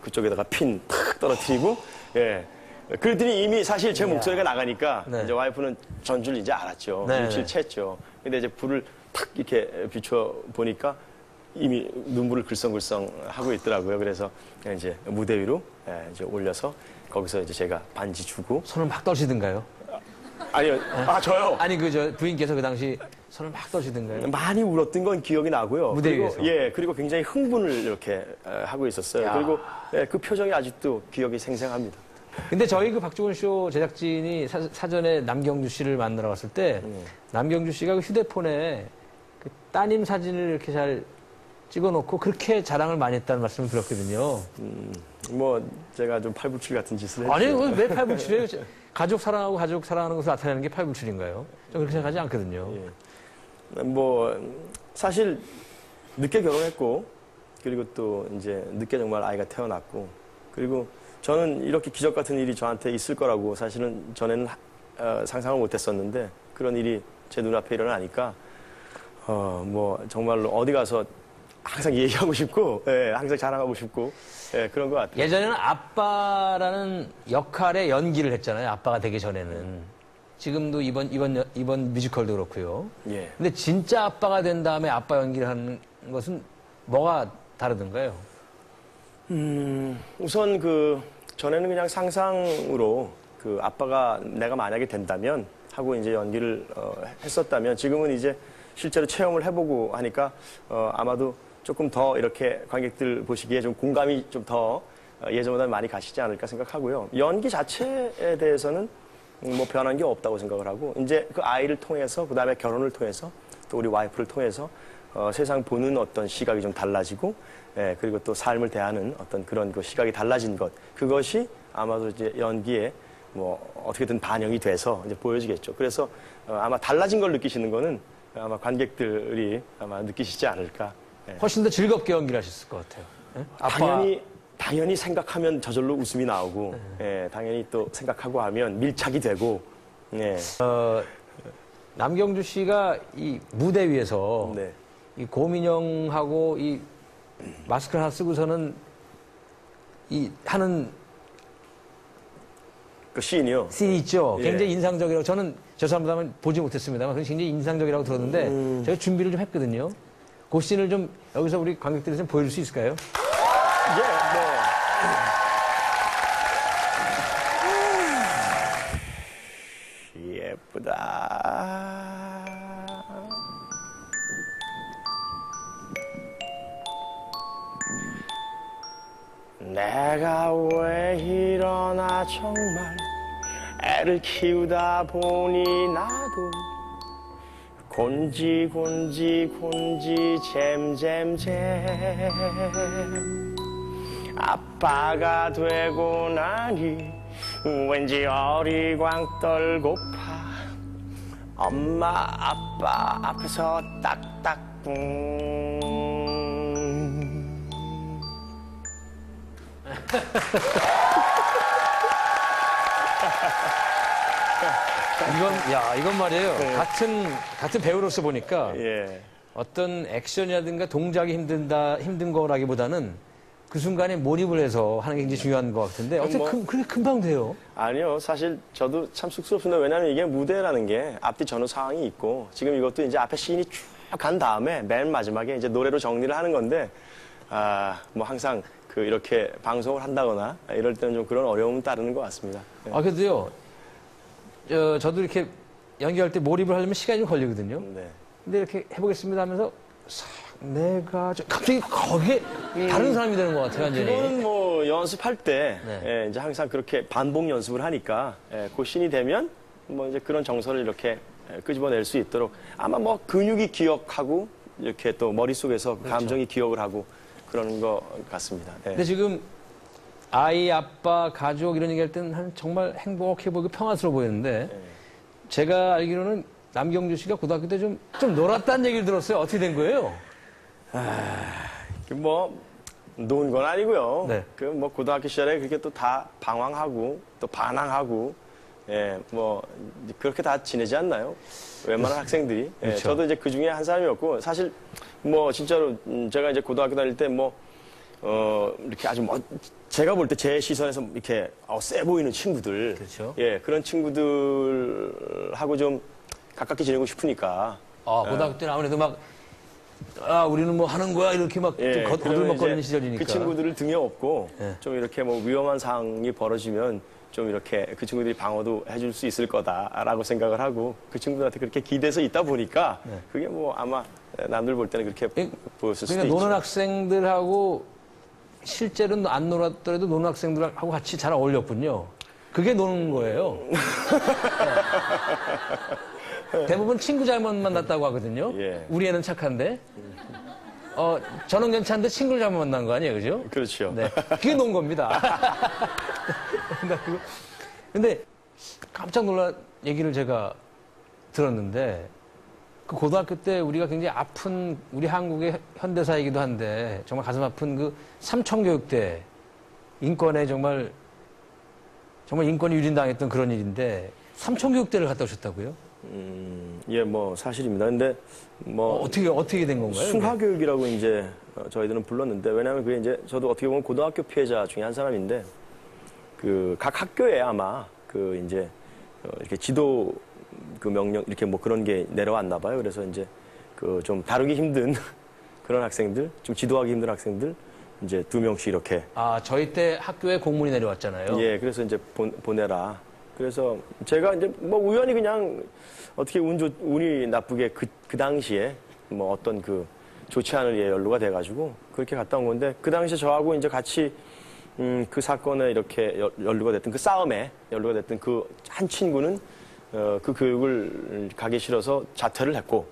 그쪽에다가 핀 탁 떨어뜨리고, 예. 그랬더니 이미 사실 제 목소리가 나가니까 네. 이제 와이프는 전줄 이제 알았죠. 네, 눈치를 챘죠. 근데 이제 불을 탁 이렇게 비춰 보니까 이미 눈물을 글썽글썽 하고 있더라고요. 그래서 이제 무대 위로 이제 올려서 거기서 이제 제가 반지 주고. 손을 막 떨시던가요? 아니요, 저요. 아니 저 부인께서 그 당시 손을 막 떨시던가요? 많이 울었던 건 기억이 나고요. 무대 그리고, 위에서. 예, 그리고 굉장히 흥분을 이렇게 하고 있었어요. 야. 그리고 그 표정이 아직도 기억이 생생합니다. 근데 저희 그 박종훈 쇼 제작진이 사전에 남경주 씨를 만나러 갔을 때 남경주 씨가 그 휴대폰에 그 따님 사진을 이렇게 잘 찍어놓고 그렇게 자랑을 많이 했다는 말씀을 들었거든요. 뭐 제가 좀 팔불출 같은 짓을 했죠. 아니 왜 팔불출이에요? 가족 사랑하고 가족 사랑하는 것을 나타내는 게 팔불출인가요? 저 그렇게 생각하지 않거든요. 예. 뭐 사실 늦게 결혼했고 그리고 또 이제 늦게 정말 아이가 태어났고 그리고 저는 이렇게 기적 같은 일이 저한테 있을 거라고 사실은 전에는 상상을 못했었는데 그런 일이 제 눈앞에 일어나니까 뭐 정말로 어디 가서 항상 얘기하고 싶고 항상 자랑하고 싶고 그런 것 같아요. 예전에는 아빠라는 역할의 연기를 했잖아요. 아빠가 되기 전에는. 지금도 이번 뮤지컬도 그렇고요. 예. 근데 진짜 아빠가 된 다음에 아빠 연기를 하는 것은 뭐가 다르던가요? 우선 전에는 그냥 상상으로 아빠가 내가 만약에 된다면 하고 이제 연기를 했었다면 지금은 이제 실제로 체험을 해보고 하니까 아마도 조금 더 이렇게 관객들 보시기에 좀 공감이 좀 더 예전보다 많이 가시지 않을까 생각하고요. 연기 자체에 대해서는 뭐 변한 게 없다고 생각을 하고 이제 그 아이를 통해서 그다음에 결혼을 통해서 또 우리 와이프를 통해서 세상 보는 어떤 시각이 좀 달라지고 그리고 또 삶을 대하는 어떤 그런 그 시각이 달라진 것 그것이 아마도 이제 연기에 뭐 어떻게든 반영이 돼서 이제 보여지겠죠. 그래서 아마 달라진 걸 느끼시는 거는 아마 관객들이 아마 느끼시지 않을까. 훨씬 더 즐겁게 연기를 하셨을 것 같아요. 당연히 생각하면 저절로 웃음이 나오고, 당연히 또 생각하고 하면 밀착이 되고, 남경주 씨가 이 무대 위에서 네. 이 고민형하고 이 마스크를 하나 쓰고서는 이 하는 그 씬이요. 씬이 있죠. 예. 굉장히 인상적이라고 저는 죄송합니다만 보지 못했습니다만 굉장히 인상적이라고 들었는데 제가 준비를 좀 했거든요. 그 씬을 좀 여기서 우리 관객들이 좀 보여줄 수 있을까요? 예, 뭐. 예쁘다. 내가 왜 이러나 정말 애를 키우다 보니 나도 곤지 잼잼잼 아빠가 되고 나니 왠지 어리광 떨고파 엄마 아빠 앞에서 딱딱꿍 이건 말이에요. 같은 배우로서 보니까 예. 어떤 액션이라든가 동작이 힘든 거라기보다는 그 순간에 몰입을 해서 하는 게 굉장히 중요한 것 같은데 어떻게 그렇게 금방 돼요? 아니요. 사실 저도 참 쑥스럽습니다. 왜냐하면 이게 무대라는 게 앞뒤 전후 상황이 있고 지금 이것도 이제 앞에 씬이 쭉 간 다음에 맨 마지막에 이제 노래로 정리를 하는 건데 뭐 항상 이렇게 방송을 한다거나 이럴 때는 좀 그런 어려움은 따르는 것 같습니다. 네. 그래도요. 저도 이렇게 연기할 때 몰입을 하려면 시간이 좀 걸리거든요. 네. 근데 이렇게 해보겠습니다 하면서 갑자기 거기에 다른 사람이 되는 것 같아요, 완전히. 그거는 뭐 연습할 때 네. 이제 항상 그렇게 반복 연습을 하니까 그 씬이 되면 뭐 이제 그런 정서를 이렇게 끄집어낼 수 있도록 아마 뭐 근육이 기억하고 이렇게 또 머릿속에서 그렇죠. 감정이 기억을 하고 그러는 것 같습니다. 네. 근데 지금 아이, 아빠, 가족 이런 얘기할 때는 정말 행복해 보이고 평안스러워 보이는데 제가 알기로는 남경주 씨가 고등학교 때 좀 놀았다는 얘기를 들었어요. 어떻게 된 거예요? 뭐 논 건 아니고요. 네. 뭐 고등학교 시절에 그렇게 또 다 방황하고 또 반항하고 뭐 그렇게 다 지내지 않나요? 웬만한 학생들이. 그렇죠. 저도 이제 그 중에 한 사람이었고 사실 뭐 진짜로 제가 이제 고등학교 다닐 때 뭐 이렇게 아주 제가 볼 때 제 시선에서 이렇게 세 보이는 친구들. 그렇죠. 예, 그런 친구들하고 좀 가깝게 지내고 싶으니까. 고등학교 때는 아무래도 막, 우리는 뭐 하는 거야? 이렇게 막 예, 좀 거들먹거리는 시절이니까. 그 친구들을 등에 업고 예. 좀 이렇게 뭐 위험한 상황이 벌어지면 좀 이렇게 그 친구들이 방어도 해줄 수 있을 거다라고 생각을 하고 그 친구들한테 그렇게 기대서 있다 보니까 네. 그게 뭐 아마 남들 볼 때는 그렇게 보였을 수도 그러니까 있죠. 노는 학생들하고 실제로는 안 놀았더라도 노는 학생들하고 같이 잘 어울렸군요. 그게 노는 거예요. 네. 대부분 친구 잘못 만났다고 하거든요. 예. 우리 애는 착한데. 저는 괜찮은데 친구를 잘못 만난 거 아니에요, 그죠? 그렇죠. 네. 그게 논 겁니다. 근데 깜짝 놀란 얘기를 제가 들었는데 그 고등학교 때 우리가 굉장히 아픈 우리 한국의 현대사이기도 한데 정말 가슴 아픈 그 삼청교육 때 인권에 정말 인권이 유린당했던 그런 일인데 삼청교육 때를 갔다 오셨다고요? 예, 뭐 사실입니다. 근데 뭐 어떻게 된 건가요? 순화교육이라고 이제 저희들은 불렀는데 왜냐하면 그게 이제 저도 어떻게 보면 고등학교 피해자 중에 한 사람인데 그 각 학교에 아마 그 이제 이렇게 지도 그 명령 이렇게 뭐 그런 게 내려왔나 봐요. 그래서 이제 그 좀 다루기 힘든 그런 학생들, 좀 지도하기 힘든 학생들 이제 2명씩 이렇게 저희 때 학교에 공문이 내려왔잖아요. 예, 그래서 이제 보내라. 그래서 제가 이제 뭐 우연히 그냥 어떻게 운이 나쁘게 그 당시에 뭐 어떤 그 좋지 않은 일에 연루가 돼가지고 그렇게 갔다 온 건데 그 당시에 저하고 이제 같이 그 사건에 이렇게 연루가 됐던 그 싸움에 연루가 됐던 그 한 친구는 그 교육을 가기 싫어서 자퇴를 했고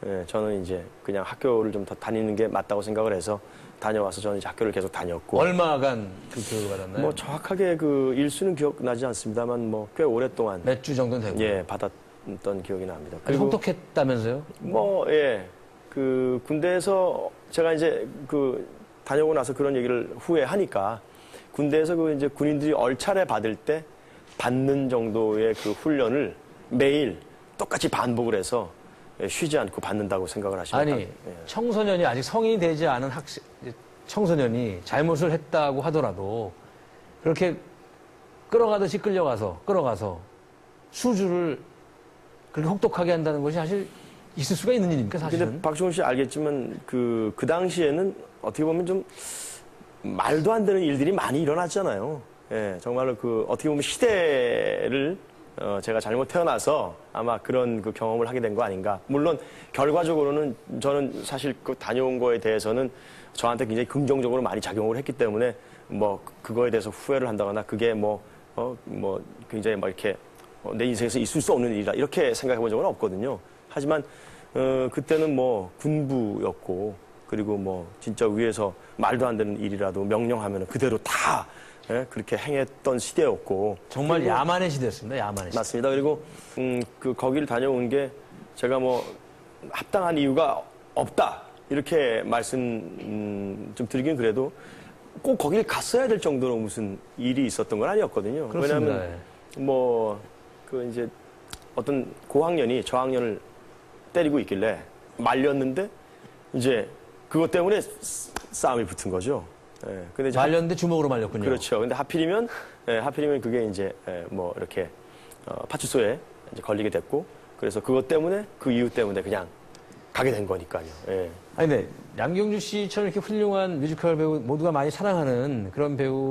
예, 저는 이제 그냥 학교를 좀 더 다니는 게 맞다고 생각을 해서 다녀와서 저는 이제 학교를 계속 다녔고 얼마간 그 교육을 받았나요? 뭐 정확하게 그 일수는 기억나지 않습니다만 뭐 꽤 오랫동안 몇 주 정도는 되고. 예 받았던 기억이 납니다. 아주 혹독했다면서요? 뭐 예 그 군대에서 제가 이제 그 다녀오고 나서 그런 얘기를 후에 하니까 군대에서 그 이제 군인들이 얼차례 받을 때 받는 정도의 그 훈련을 매일 똑같이 반복을 해서 쉬지 않고 받는다고 생각을 하시면 아니, 청소년이 아직 성인이 되지 않은 청소년이 잘못을 했다고 하더라도 그렇게 끌어가서 수주를 그렇게 혹독하게 한다는 것이 사실 있을 수가 있는 일입니까, 사실은? 근데 박종훈 씨 알겠지만 그 당시에는 어떻게 보면 좀 말도 안 되는 일들이 많이 일어났잖아요. 예, 정말로 그 어떻게 보면 시대를 제가 잘못 태어나서 아마 그런 그 경험을 하게 된 거 아닌가. 물론 결과적으로는 저는 사실 그 다녀온 거에 대해서는 저한테 굉장히 긍정적으로 많이 작용을 했기 때문에 뭐 그거에 대해서 후회를 한다거나 그게 뭐 굉장히 막 이렇게 내 인생에서 있을 수 없는 일이다 이렇게 생각해 본 적은 없거든요. 하지만 그때는 뭐 군부였고 그리고 뭐 진짜 위에서 말도 안 되는 일이라도 명령하면 그대로 다 그렇게 행했던 시대였고 정말 야만의 시대였습니다. 야만의 시대. 맞습니다. 그리고 그 거기를 다녀온 게 제가 뭐 합당한 이유가 없다 이렇게 말씀 좀 드리긴 그래도 꼭 거길 갔어야 될 정도로 무슨 일이 있었던 건 아니었거든요. 그렇습니다. 왜냐하면 뭐 그 이제 어떤 고학년이 저학년을 때리고 있길래 말렸는데 이제 그것 때문에 싸움이 붙은 거죠. 예, 근데 이제 말렸는데 주먹으로 말렸군요. 그렇죠. 근데 하필이면 그게 이제 뭐 이렇게 파출소에 이제 걸리게 됐고 그래서 그것 때문에 그 이유 때문에 그냥 가게 된 거니까요. 예. 아니, 근데 양경주 씨처럼 이렇게 훌륭한 뮤지컬 배우 모두가 많이 사랑하는 그런 배우